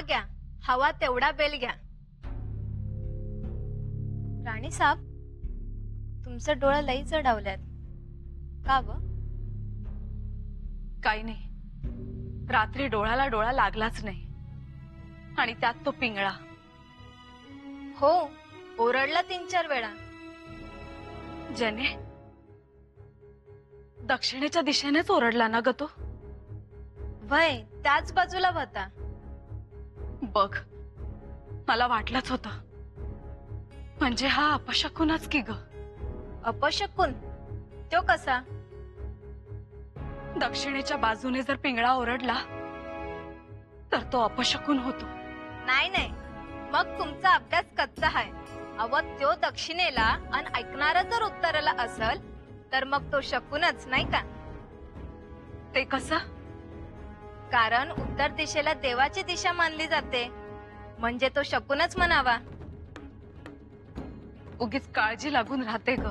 हा घ्या, हवा तेवढा बेल घ्या. राणी साहेब, तुमचं डोळं लई चढवल्यात. का व? काही नाही. रात्री डोळ्याला डोळा लागलाच नाही आणि त्यात तो पिंगळा. हो, ओरडला 3-4 वेळा. ज्याने दक्षिणेच्या दिशेनेच ओरडला ना ग तो. वय त्याच बाजूला होता. बघ, मला वाटलंच होतं. म्हणजे हा अपशकुनच की ग. अपशकुन? तो कसा? दक्षिणेच्या बाजूने जर पिंगळा ओरडला तर तो अपशकुन होतो. नाही नाही, मग तुमचा अभ्यास कच्चा आहे. अव त्यो दक्षिणेला आणि ऐकणारा जर उत्तरेला असल तर मग तो शकुनच नाही का? ते कसं? कारण उत्तर दिशेला देवाची दिशा मानली जाते, म्हणजे तो शकुनच म्हणावा. उगीच काळजी लागून राहते ग.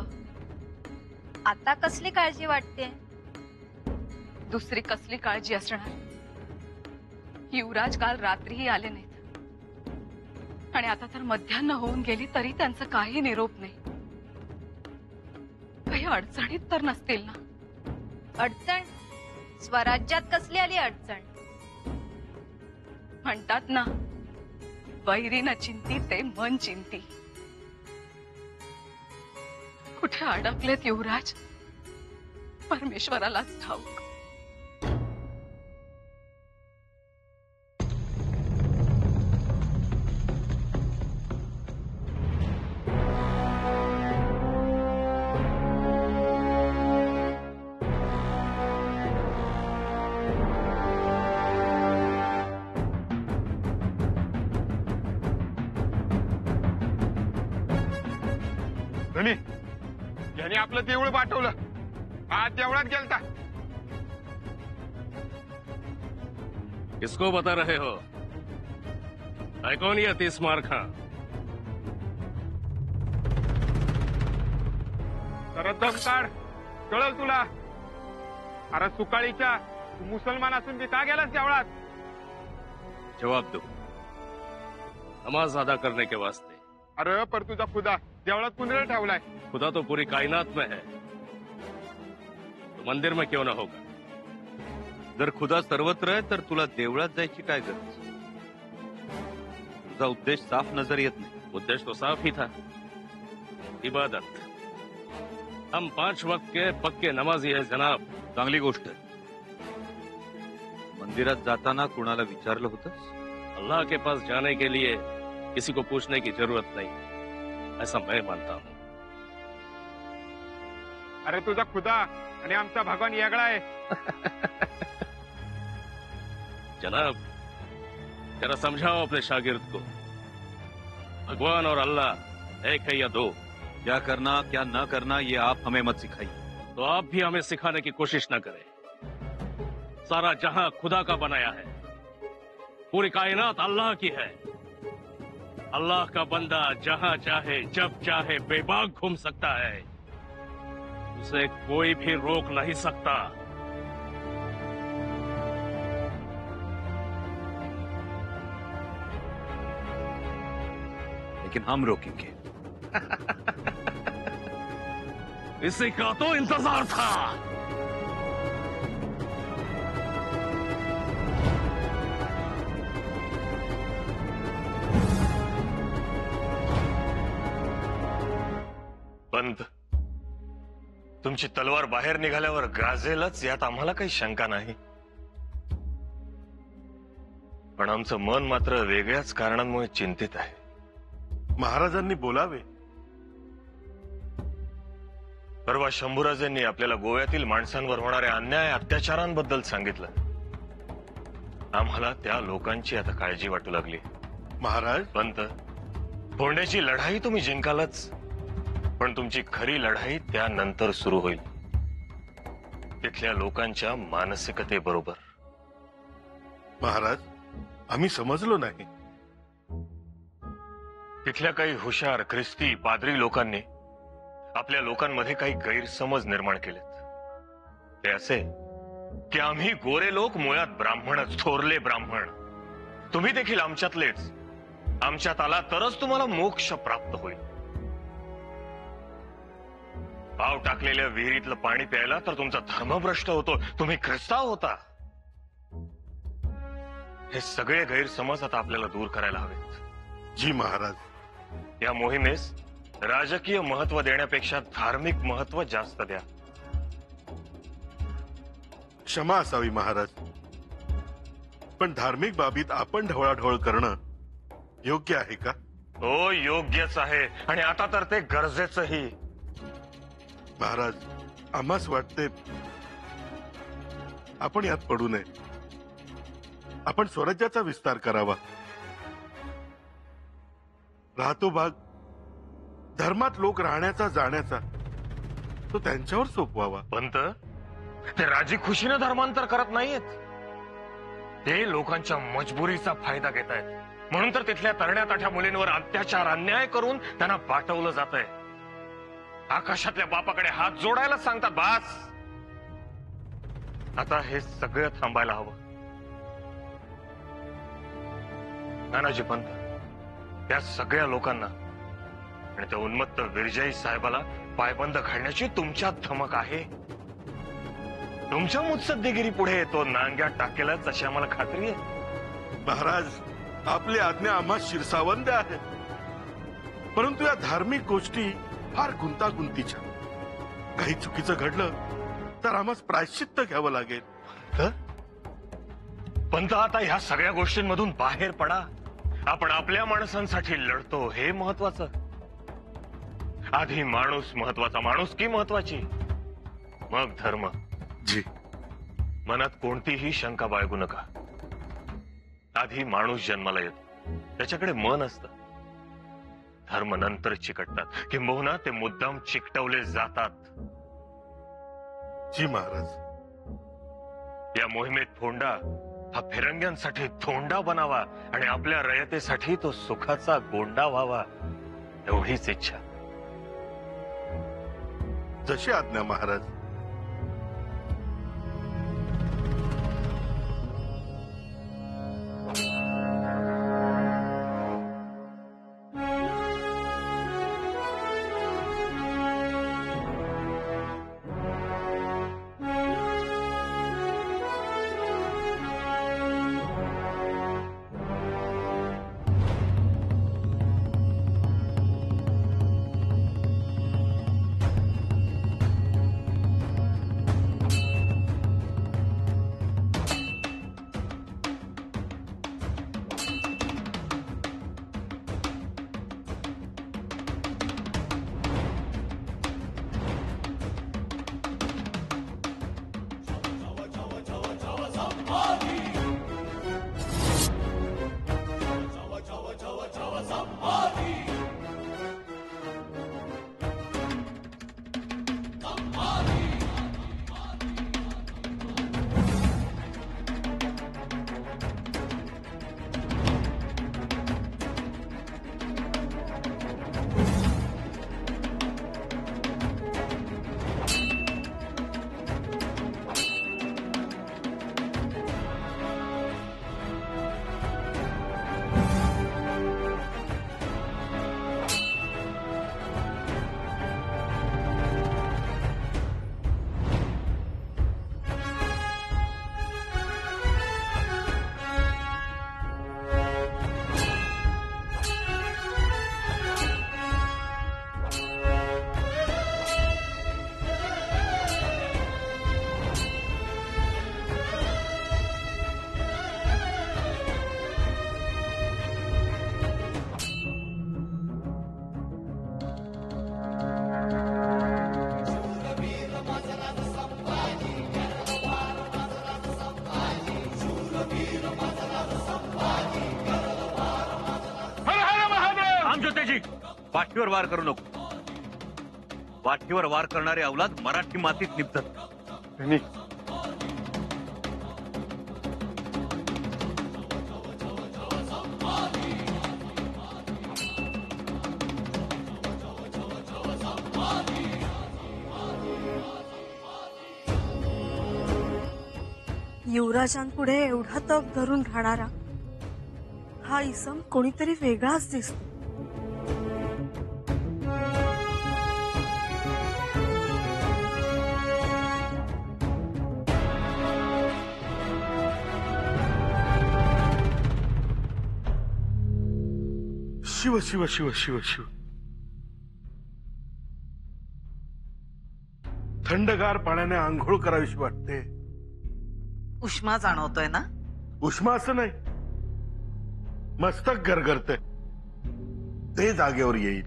आता कसली काळजी वाटते? दुसरी कसली काळजी असणार? युवराज काल रात्रीही आले नाहीत आणि आता तर मध्यान्ह होऊन गेली तरी त्यांचा काही निरोप नाही. काही अडचणीत तर नसतील ना? अडचण? स्वराज्यात कसली आली अडचण? म्हणतात ना, वैरी न चिंती ते मन चिंती. कुठे अडकलेत युवराज? परमेश्वरालाच ठाऊक. धनी, याने आपलं देऊळ पाठवलं. आज देवळात गेलता. किसको बता रहे हो? है कौन ये तीस मार खां? तर दम काढ, कळल तुला. अरे सुकाळीच्या, तू मुसलमान असून बी का गेलास देवळात? जवाब दो. नमाज अदा करने के वास्ते. अरे पर तुझा खुदा देवळात कुंदळ ठेवलाय. खुदा तो पूरी कायनात में है, तो मंदिर में क्यों ना होगा? जर खुदा सर्वत्र आहे तर तुला देवळात जायची काय गरज? तुझा उद्देश साफ नजर येत नाही. उद्देश्य तो साफ ही था, इबादत. हम 5 वक्त के पक्के नमाजी है जनाब. चांगली गोष्ट आहे. मंदिरात जाताना कुणाला विचारलं होतंस? अल्लाह के पास जाने के लिए किसी को पूछने की जरूरत नहीं, ऐसा मैं मानता हूँ. अरे तुझा खुदा आणि आमचा भगवान वेगळा आहे. जनाब, जरा समझाओ अपने शागिर्द को, भगवान और अल्लाह एक है या दो? क्या करना क्या न करना ये आप हमें मत सिखाइए. तो आप भी हमें सिखाने की कोशिश न करें. सारा जहां खुदा का बनाया है, पूरी कायनात अल्लाह की है. अल्लाह का बंदा जहां चाहे जब चाहे बेबाक घूम सकता है, उसे कोई भी रोक नहीं सकता. लेकिन हम रोकेंगे. इसी का तो इंतजार था. पंत, तुमची तलवार बाहेर निघाल्यावर गाजेलच यात आम्हाला काही शंका नाही. पण आमचं मन मात्र वेगळ्याच कारणांमुळे चिंतित आहे. महाराजांनी बोलावे. परवा शंभूराजांनी आपल्याला गोव्यातील माणसांवर होणाऱ्या अन्याय अत्याचारांबद्दल सांगितलं. आम्हाला त्या लोकांची आता काळजी वाटू लागली. महाराज, पंत, फोंड्याची लढाई तुम्ही जिंकालच, पण तुमची खरी लढाई त्यानंतर सुरू होईल, तिथल्या लोकांच्या मानसिकतेबरोबर. महाराज, आम्ही समजलो नाही. तिथल्या काही हुशार ख्रिस्ती पाद्री लोकांनी आपल्या लोकांमध्ये काही गैरसमज निर्माण केलेत. ते असे की आम्ही गोरे लोक मुळात ब्राह्मणच, थोरले ब्राह्मण. तुम्ही देखील आमच्यातलेच. आमच्यात आला तरच तुम्हाला मोक्ष प्राप्त होईल. पाव टाकलेल्या विहिरीतलं पाणी प्यायला तर तुमचा धर्म भ्रष्ट होतो. तुम्ही ख्रिस्ताव होता. हे सगळे गैरसमज आता आपल्याला दूर करायला हवेत. जी महाराज. या मोहिमेस राजकीय महत्व देण्यापेक्षा धार्मिक महत्व जास्त द्या. क्षमा असावी महाराज, पण धार्मिक बाबीत आपण ढवळाढवळ करणं योग्य आहे का? हो, योग्यच आहे. आणि आता तर ते गरजेचंही. महाराज, आम्हास वाटते आपण यात पडू नये. आपण स्वराज्याचा विस्तार करावा. राहतो भाग धर्मात लोक राहण्याचा जाण्याचा तो त्यांच्यावर सोपवावा. पंत, ते राजी खुशीनं धर्मांतर करत नाहीयेत. ते लोकांच्या मजबुरीचा फायदा घेत आहेत. म्हणून तर तिथल्या तरण्या ताठ्या मुलींवर अत्याचार अन्याय करून त्यांना पाठवलं जात आहे. आकाशातल्या बापाकडे हात जोडायला सांगतात. बास, आता हे सगळं थांबायला हवं. नानाजी पंत, त्या सगळ्या लोकांना आणि त्या उन्मत्त विरजाई साहेबाला पायबंद घालण्याची तुमच्यात धमक आहे. तुमच्या मुत्सद्देगिरी पुढे तो नांग्या टाकेलच अशी आम्हाला खात्री आहे. महाराज, आपली आज्ञा आम्हा शिरसावंद आहे. परंतु या धार्मिक गोष्टी फार गुंतागुंतीच्या. काही चुकीचं घडलं तर आम्हास प्रायश्चित्त घ्यावं लागेल. पंत, आता ह्या सगळ्या गोष्टींमधून बाहेर पडा. आपण आपल्या माणसांसाठी लढतो हे महत्वाचं. आधी माणूस महत्वाचा, माणुसकी महत्वाची, मग धर्म. जी. मनात कोणतीही शंका बाळगू नका. आधी माणूस जन्माला येतो, त्याच्याकडे मन असतं. धर्म नंतर चिकटतात, किंबहुना ते मुद्दाम चिकटवले जातात. जी महाराज. या मोहिमेत फोंडा हा फिरंग्यांसाठी धोंडा बनावा आणि आपल्या रयतेसाठी तो सुखाचा गोंडा व्हावा, एवढीच इच्छा. जशी आज्ञा महाराज. पाठीवर वार करू नको. पाठीवर वार करणारे अवलाद मराठी मातीत निपतात. युवराजांपुढे एवढा तग धरून राहणारा हा इसम कोणीतरी वेगळाच दिसतो. शिव शिव शिव शिव शिव. थंडगार पाण्याने आंघोळ करावीशी वाटते. उष्मा जाणवतोय ना? उष्मा असं नाही, मस्तक गरगरते. ते जागेवर येईल.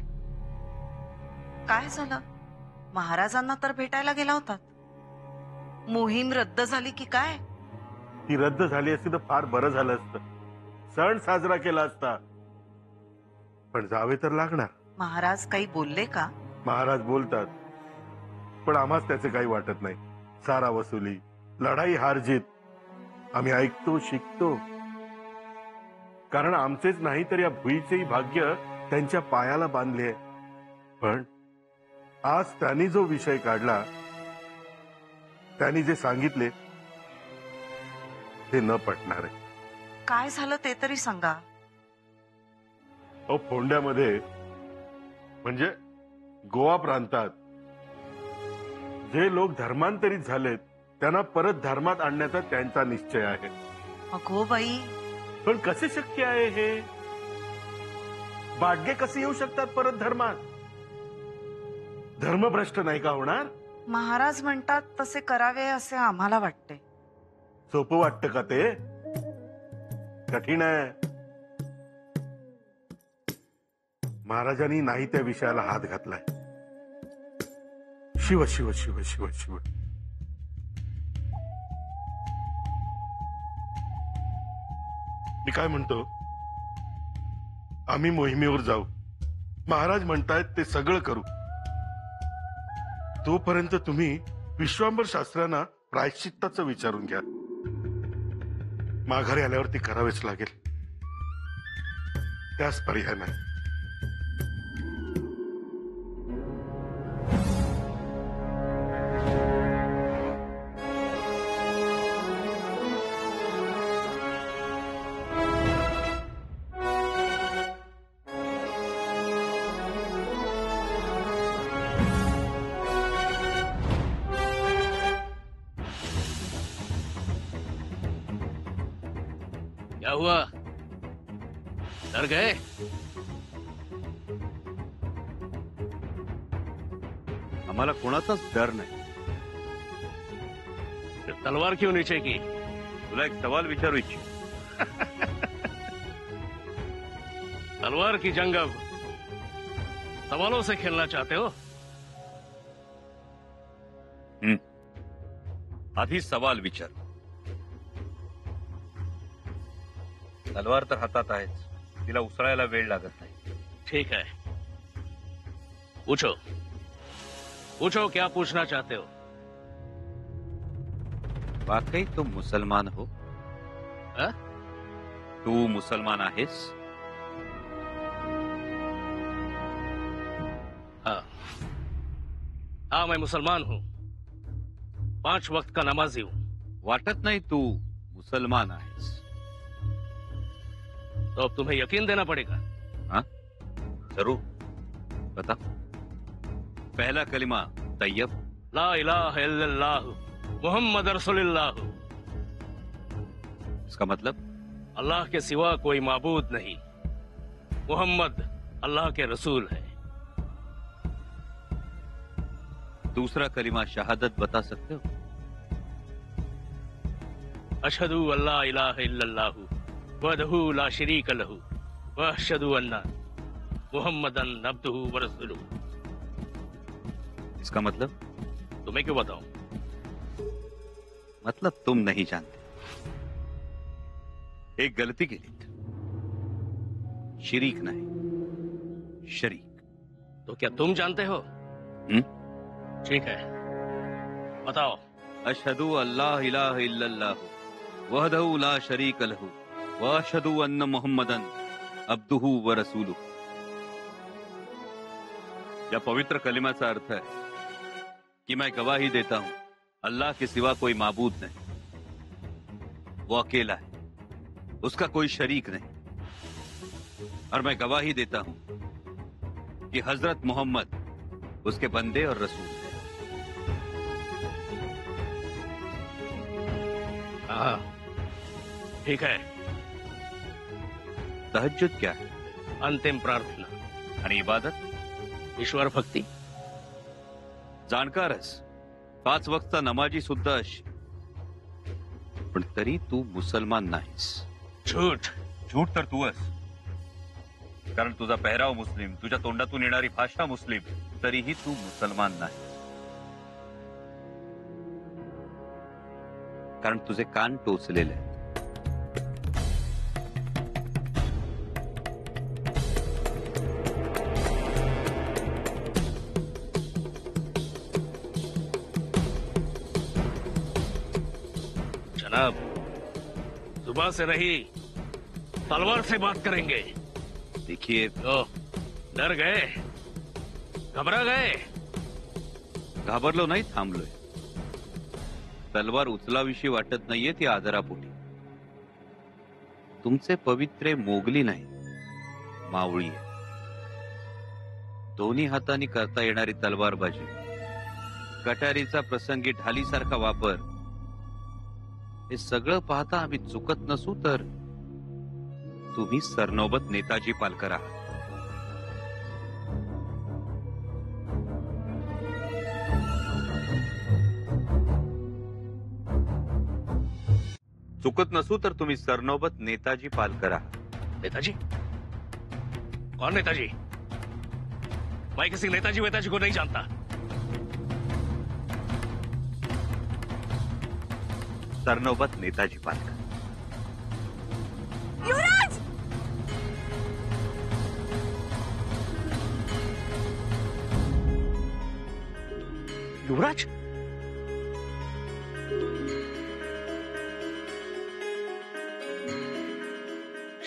काय झालं? महाराजांना तर भेटायला गेला होतात. मोहीम रद्द झाली की काय? ती रद्द झाली असती तर फार बरं झालं असतं. सण साजरा केला असता. पण जावे तर लागणार. महाराज काही बोलले का? महाराज बोलतात, पण आम्हाच त्याचे काही वाटत नाही. सारा वसुली, लढाई हार जीत आम्ही ऐकतो, शिकतो. कारण आमचेच नाही तर या भुईचेही भाग्य त्यांच्या पायाला बांधले आहे. पण आज त्यांनी जो विषय काढला, त्यांनी जे सांगितले ते न पटणार आहे. काय झालं ते तरी सांगा. फोंड्यामध्ये म्हणजे गोवा प्रांतात जे लोक धर्मांतरित झालेत त्यांना परत धर्मात आणण्याचा त्यांचा निश्चय आहे. अगो बाई, पण कसे शक्य आहे हे? बाडगे कसे येऊ शकतात परत धर्मात? धर्मभ्रष्ट नाही का होणार? महाराज म्हणतात तसे करावे असे आम्हाला वाटते. सोपं वाटतं का ते? कठीण आहे. महाराजांनी नाही त्या विषयाला हात घातलाय. शिव शिव शिव शिव शिव. मी काय म्हणतो, आम्ही मोहिमेवर जाऊ. महाराज म्हणतायत ते सगळं करू. तोपर्यंत तुम्ही विश्वांबर शास्त्रांना प्रायश्चित्ताचं विचारून घ्या. माघारी आल्यावर ती करावेच लागेल. त्यास पर्याय नाही. क्या हुआ? डर गए? आम्हाला कोणाचाच डर नाही. फिर तलवार क्यों नीचे की? तुला एक सवाल विचारू इच्छितो. तलवार की जंग अब सवालों से खेलना चाहते हो? आधी सवाल विचार. तलवार तर हातात आहेच, तिला उसळायला वेळ लागत नाही. ठीक है, पूछो पूछो, क्या पूछना चाहते हो? वाकई तुम मुसलमान हो? हा? तू मुसलमान आहेस? हाँ हाँ, मैं मुसलमान हूँ. 5 वक्त का नमाजी हूँ. वाटत नाही तू मुसलमान आहेस. तो अब तुम्हें यकीन देना पड़ेगा. हाँ जरूर, बता. पहला कलिमा तैयब. ला इलाहा इल्लल्लाह मुहम्मद रसूलुल्लाह. इसका मतलब? अल्लाह के सिवा कोई माबूद नहीं. मुहम्मद अल्लाह के रसूल है. दूसरा कलिमा शहादत बता सकते हो? अशहदु अल्ला इलाहा इल्लल्लाह वहदहु ला शरीक लहु व अशहदु अन्ना मुहम्मदन अब्दुहु व रसूलुहु. इसका मतलब? तुम्हें क्यों बताऊं? मतलब तुम नहीं जानते. एक गलती केली. शरीक नहीं, शरीक. तो क्या तुम जानते हो? ठीक है, बताओ. अशहदु अल्लाह इलाहा इल्लल्लाह वहदहु ला शरीक लहु व अशहदु अन्न मुहम्मदन अब्दुहु व रसूलुहु. या पवित्र कलिमाचा अर्थ है कि मैं गवाही देता हूं अल्लाह के सिवा कोई माबूद नहीं. वो अकेला है, उसका कोई शरीक नहीं. और मैं गवाही देता हूं कि हजरत मोहम्मद उसके बंदे और रसूल हैं। हाँ, ठीक है. तहज्जुद क्या है? अंतिम प्रार्थना आणि इबादत? ईश्वर भक्ती. जाणकारच 5 वक्तचा नमाजी सुद्धा अशी, पण तरी तू मुसलमान नाहीस. झूठ. झूठ तर तू आहेस, कारण तुझा पेहराव मुस्लिम, तुझ्या तोंडातून येणारी भाषा मुस्लिम, तरीही तू मुसलमान नाही. कारण तुझे कान टोचलेले आहेत. जनाब, जुबान से नहीं तलवार से बात करेंगे. देखिए, तो डर गए, घबरा गए. घाबरलो नाही, थांबलोय. तलवार उचलाविषयी वाटत नाहीये, ती आदरापोटी. तुमचे पवित्रे मोगली नाही, मावळी आहे. दोन्ही हातांनी करता येणारी तलवारबाजी, कटारीचा प्रसंगी ढालीसारखा वापर, हे सगळं पाहता आम्ही चुकत नसू तर तुम्ही सरनौबत नेताजी पालकर आहात. चुकत नसू तर तुम्ही सरनौबत नेताजी पालकर आहात. नेताजी? कौन नेताजी? मैं किसी नेताजी वेताजी को नहीं जानता. सरनौबत नेताजी पालकर. युवराज! युवराज?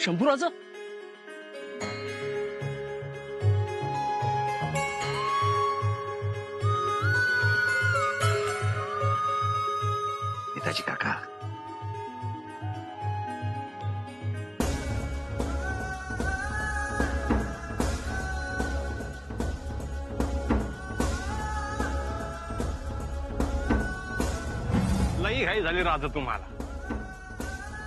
शंभूराजा? नेताजी काका, लई घाई झाली राजा तुम्हाला.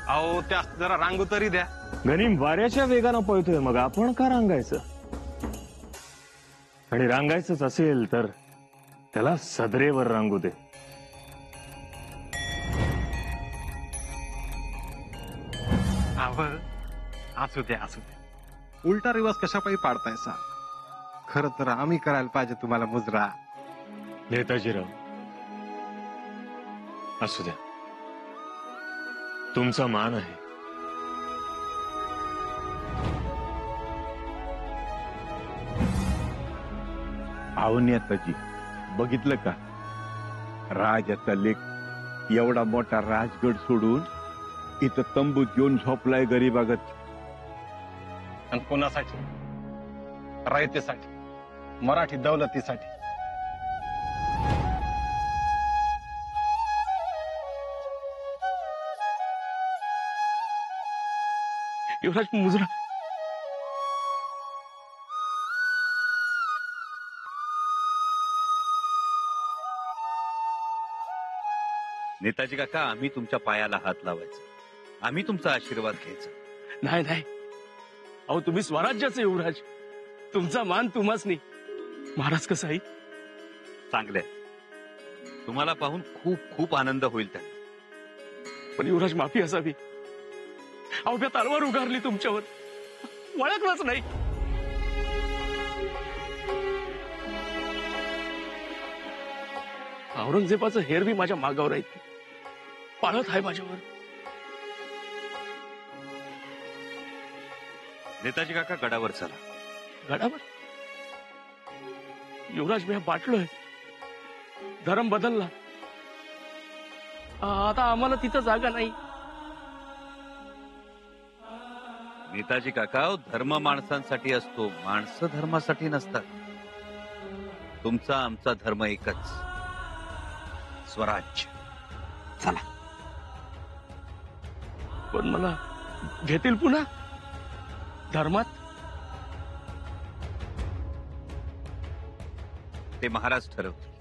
अहो, त्या जरा रांगू तरी द्या. गनिम वाऱ्याच्या वेगानं पळतोय, मग आपण का रांगायचं? आणि रांगायचंच असेल तर त्याला सदरेवर रांगू दे. असू द्या, असू द्या. उलटा रिवाज कशापायी पाडतायसा? खर तर आम्ही करायला पाहिजे तुम्हाला मुजरा. नेताजीराव, असू द्या, तुमचा मान आहे. अहो नेताजी, बघितलं का? राजाचा लेख एवढा मोठा राजगड सोडून इथं तंबूत येऊन झोपलाय गरीबागत. आणि कोणासाठी? रयतेसाठी, मराठी दौलतीसाठी. युवराज मुजरा. नेताजी काका, आम्ही तुमच्या पायाला हात लावायचा, आम्ही तुमचा आशीर्वाद घ्यायचा. नाही नाही, अहो तुम्ही स्वराज्याचे युवराज, तुमचा मान तुम्हाच नाही. महाराज कसं आहे? चांगलंय, तुम्हाला पाहून खूप खूप आनंद होईल त्यांना. पण युवराज माफी असावी. अहो मी तलवार उगारली तुमच्यावर, वळखलंच नाही. औरंगजेबाचं हेर बी माझ्या मागावर आहे, पाळत आहे माझ्यावर. नेताजी काका, गडावर चला. गडावर? युवराज मी बाटलोय, धर्म बदलला, आता आम्हाला तिथं जागा नाही. नेताजी काका, धर्म माणसांसाठी असतो, माणसं धर्मासाठी नसतात. तुमचा आमचा धर्म एकच, स्वराज्य. चला. पण मला घेतील पुन्हा धर्मात? ते महाराज ठरवतील.